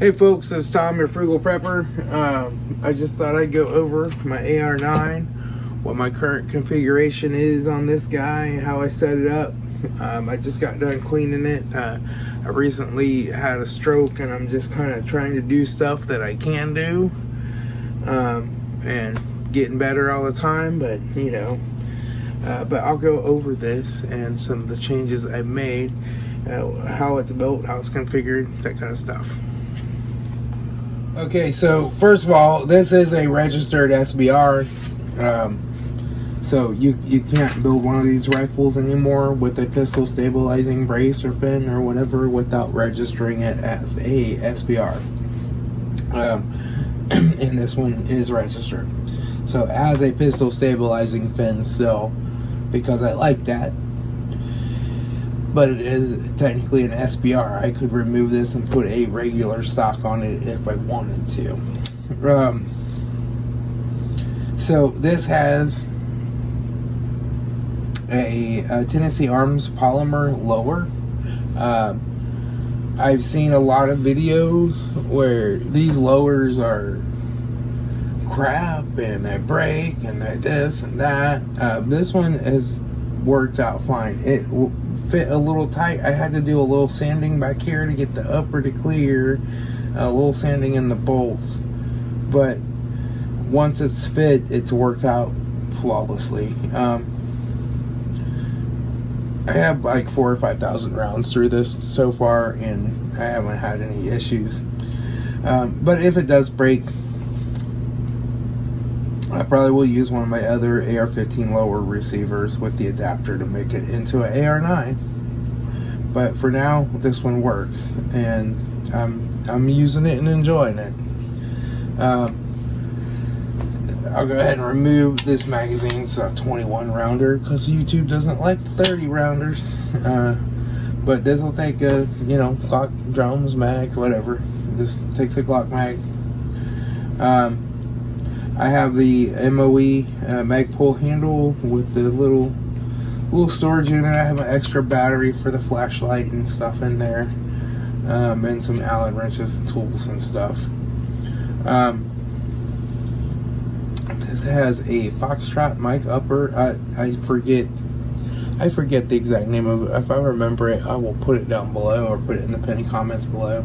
Hey folks, it's Tom, your Frugal Prepper. I just thought I'd go over my AR-9, what my current configuration is on this guy, how I set it up. I just got done cleaning it. I recently had a stroke and I'm just kind of trying to do stuff that I can do and getting better all the time, but you know. But I'll go over this and some of the changes I've made, how it's built, how it's configured, that kind of stuff. Okay, so first of all, this is a registered SBR, so you can't build one of these rifles anymore with a pistol stabilizing brace or fin or whatever without registering it as a SBR. And this one is registered, so it has a pistol stabilizing fin still, because I like that. But it is technically an SBR. I could remove this and put a regular stock on it if I wanted to. So this has a Tennessee Arms polymer lower. I've seen a lot of videos where these lowers are crap and they break and they this and that. This one has worked out fine. It fit a little tight. I had to do a little sanding back here to get the upper to clear, a little sanding in the bolts, but once it's fit, it's worked out flawlessly. I have like 4,000 or 5,000 rounds through this so far and I haven't had any issues, but if it does break, I probably will use one of my other AR-15 lower receivers with the adapter to make it into an AR-9. But for now, this one works, and I'm using it and enjoying it. I'll go ahead and remove this magazine. It's a 21 rounder because YouTube doesn't like 30 rounders. But this will take a, you know, Glock drums, mags, whatever. Just takes a Glock mag. I have the MOE mag pull handle with the little storage unit. I have an extra battery for the flashlight and stuff in there, and some Allen wrenches and tools and stuff. This has a Foxtrot mic upper. I forget the exact name of it. If I remember it, I will put it down below or put it in the pinned comments below.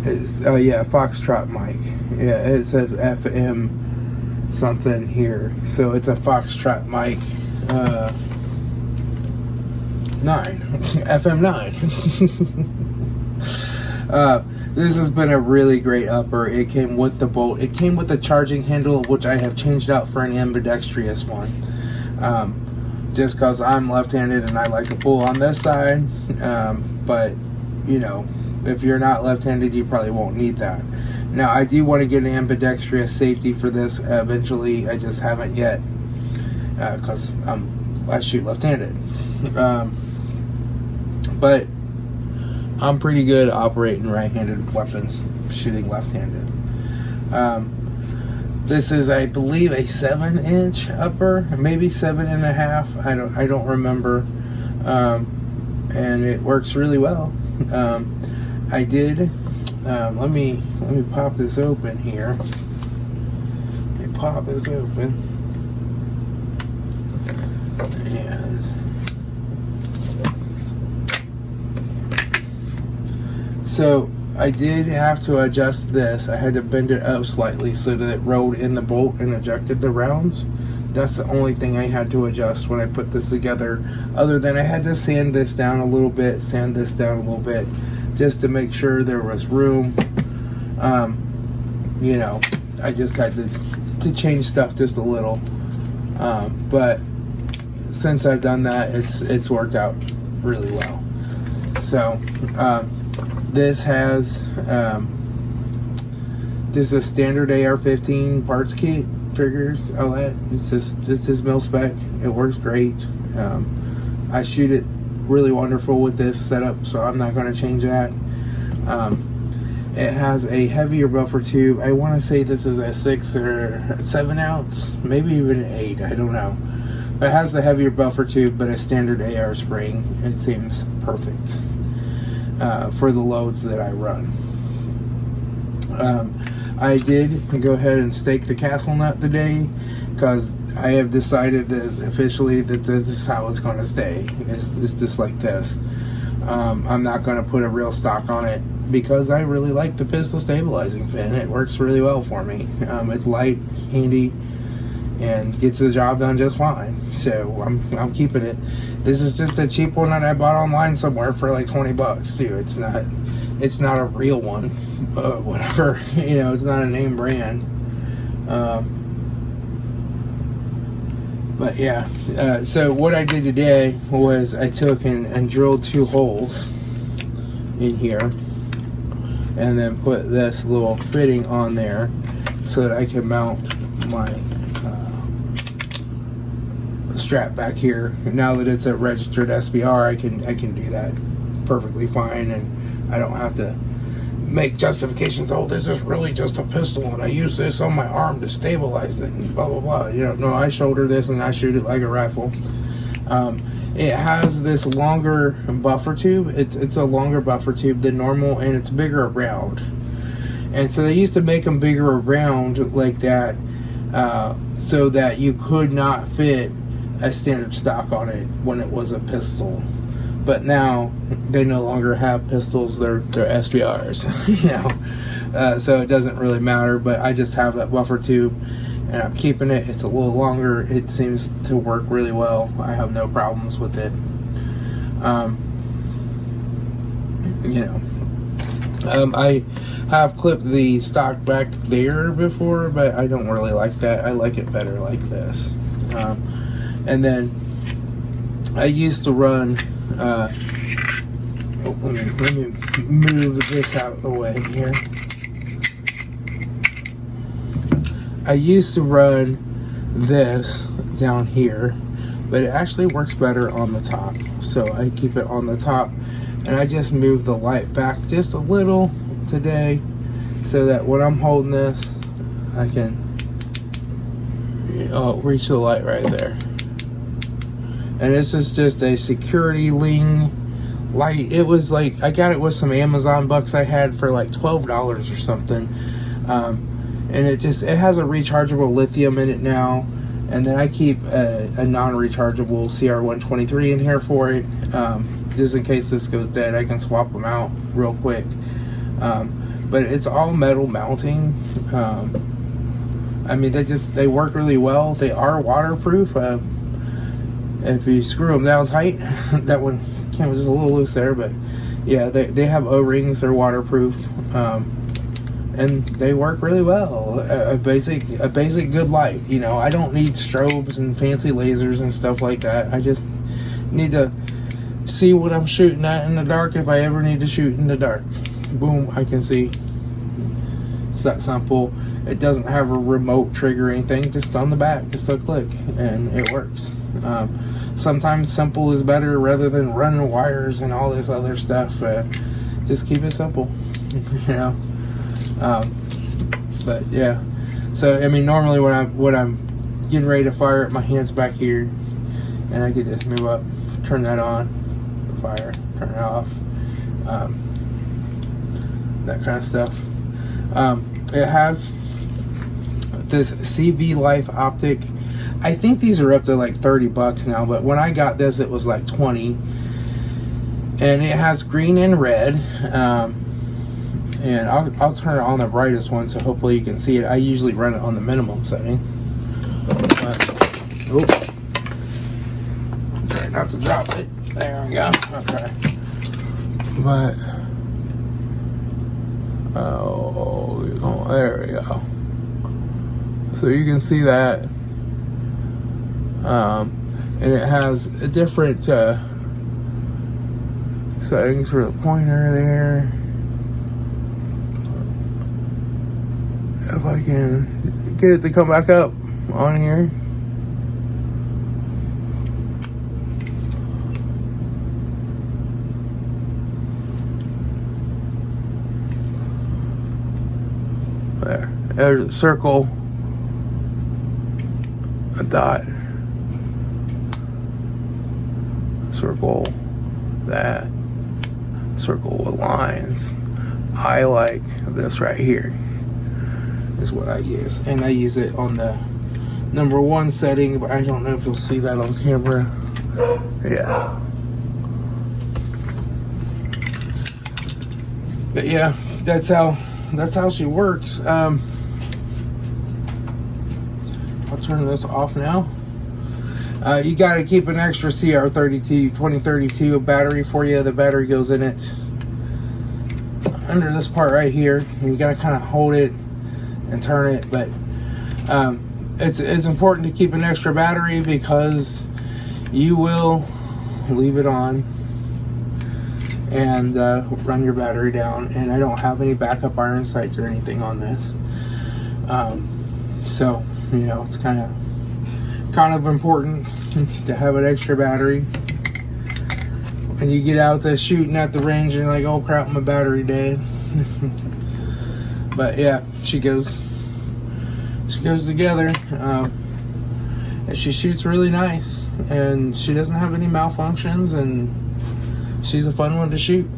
Yeah, Foxtrot mic. Yeah, it says FM something here. So it's a Foxtrot mic 9. FM 9. This has been a really great upper. It came with the bolt. It came with the charging handle, which I have changed out for an ambidextrous one. Just because I'm left-handed and I like to pull on this side. But, you know, if you're not left-handed, you probably won't need that. Now, I do want to get an ambidextrous safety for this eventually. I just haven't yet, because I shoot left-handed. But I'm pretty good operating right-handed weapons, shooting left-handed. This is, I believe, a 7-inch upper, maybe 7.5. I don't remember. And it works really well. I did, let me pop this open here. Let me pop this open. And so I did have to adjust this. I had to bend it up slightly so that it rolled in the bolt and ejected the rounds. That's the only thing I had to adjust when I put this together, other than I had to sand this down a little bit, just to make sure there was room. You know, I just had to change stuff just a little. But since I've done that, it's worked out really well. So this has just a standard AR-15 parts kit, triggers, all that. It's just his mil spec. It works great. I shoot it really wonderful with this setup, so I'm not going to change that. It has a heavier buffer tube. I want to say this is a 6 or 7 ounce, maybe even an 8, I don't know. But it has the heavier buffer tube, but a standard AR spring. It seems perfect. for the loads that I run. I did go ahead and stake the castle nut today because I have decided that officially that this is how it's going to stay. It's just like this. I'm not going to put a real stock on it because I really like the pistol stabilizing fin. It works really well for me. It's light, handy, and gets the job done just fine. So I'm keeping it. This is just a cheap one that I bought online somewhere for like $20 too. It's not a real one, whatever. You know, it's not a name brand. But yeah, so what I did today was I took and drilled 2 holes in here and then put this little fitting on there so that I can mount my strap back here. Now that it's a registered SBR, I can do that perfectly fine, and I don't have to make justifications. Oh, this is really just a pistol and I use this on my arm to stabilize it and blah blah blah. You know, no, I shoulder this and I shoot it like a rifle. It has this longer buffer tube. It's a longer buffer tube than normal, and it's bigger around. And so they used to make them bigger around like that, so that you could not fit a standard stock on it when it was a pistol. But now they no longer have pistols; they're SBRs, you know. So it doesn't really matter. But I just have that buffer tube, and I'm keeping it. It's a little longer. It seems to work really well. I have no problems with it. You know, I have clipped the stock back there before, but I don't really like that. I like it better like this. And then I used to run. Let me move this out of the way here. I used to run this down here, but it actually works better on the top. So I keep it on the top, and I just move the light back just a little today so that when I'm holding this, I can reach the light right there. And this is just a security Ling light. It was like, I got it with some Amazon bucks I had for like $12 or something. And it has a rechargeable lithium in it now. And then I keep a non-rechargeable CR123 in here for it. Just in case this goes dead, I can swap them out real quick. But it's all metal mounting. I mean, they work really well. They are waterproof. If you screw them down tight, that one was just a little loose there, but yeah, they have O-rings. They're waterproof, and they work really well. A basic good light. You know, I don't need strobes and fancy lasers and stuff like that. I just need to see what I'm shooting at in the dark if I ever need to shoot in the dark. Boom, I can see. It's that simple. It doesn't have a remote trigger or anything, just on the back, just a click, and it works. Sometimes simple is better rather than running wires and all this other stuff. Just keep it simple, you know. But yeah, so I mean, normally when I'm getting ready to fire it, my hand's back here, and I can just move up, turn that on, fire, turn it off, that kind of stuff. It has this CV Life optic. I think these are up to like $30 now, but when I got this, it was like 20. And it has green and red. And I'll turn it on the brightest one, so hopefully you can see it. I usually run it on the minimum setting. Try not to drop it. There we go. Okay. But there we go. So you can see that. And it has a different settings for the pointer there. If I can get it to come back up on here. There. There's a circle, a dot, circle, that, circle with lines. I like this right here is what I use, and I use it on the number 1 setting, but I don't know if you'll see that on camera. Yeah. But yeah, that's how she works. I'll turn this off now. You got to keep an extra CR2032 battery for you. The battery goes in it under this part right here, and you got to kind of hold it and turn it. But it's important to keep an extra battery because you will leave it on and run your battery down. And I don't have any backup iron sights or anything on this, so you know, it's kind of important to have an extra battery. When you get out to shooting at the range and you're like, oh crap, my battery dead. But yeah, she goes together, and she shoots really nice, and she doesn't have any malfunctions, and she's a fun one to shoot.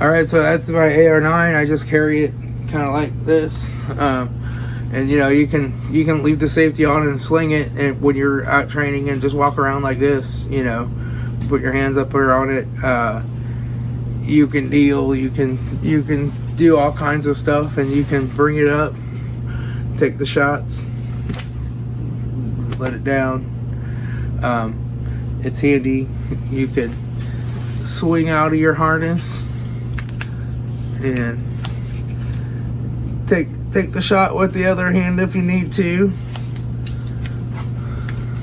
Alright, so that's my AR-9. I just carry it kind of like this. And you know, you can leave the safety on and sling it, and when you're out training, and just walk around like this, you know, put your hands up there on it. You can deal, you can do all kinds of stuff, and you can bring it up, take the shots, let it down. It's handy. You could swing out of your harness and take the shot with the other hand if you need to,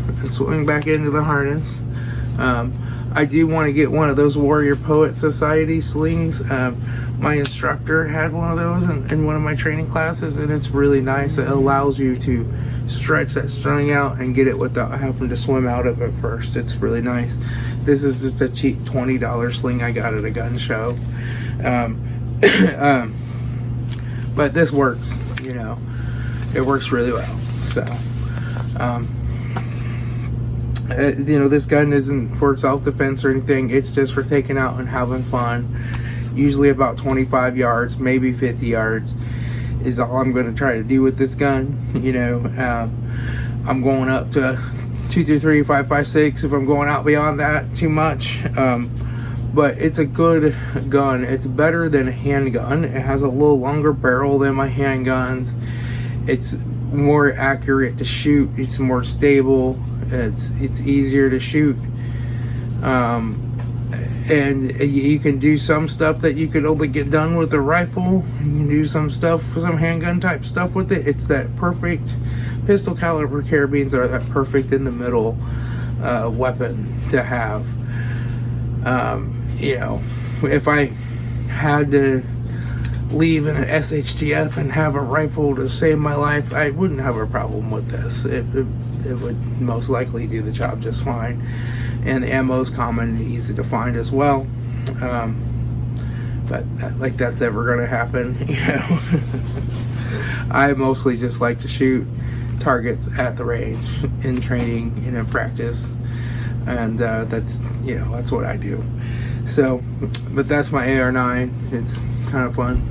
and swing back into the harness. I do want to get one of those Warrior Poet Society slings. My instructor had one of those in one of my training classes, and it's really nice. It allows you to stretch that string out and get it without having to swim out of it first. It's really nice. This is just a cheap $20 sling I got at a gun show. But this works, you know, it works really well. So, you know, this gun isn't for self-defense or anything. It's just for taking out and having fun. Usually about 25 yards, maybe 50 yards is all I'm going to try to do with this gun. You know, I'm going up to 223, 5.56 if I'm going out beyond that too much. But it's a good gun. It's better than a handgun. It has a little longer barrel than my handguns. It's more accurate to shoot. It's more stable. It's easier to shoot. And you can do some stuff that you could only get done with a rifle. You can do some stuff, some handgun type stuff with it. It's that perfect, pistol caliber carabines are that perfect in the middle weapon to have. You know, if I had to leave in an SHTF and have a rifle to save my life, I wouldn't have a problem with this. It would most likely do the job just fine. And the ammo is common and easy to find as well. But like that's ever going to happen, you know. I mostly just like to shoot targets at the range in training and in practice. And that's, you know, that's what I do. So, but that's my AR-9. It's kind of fun.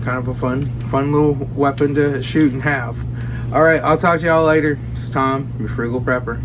Kind of a fun little weapon to shoot and have. Alright, I'll talk to y'all later. It's Tom, your Frugal Prepper.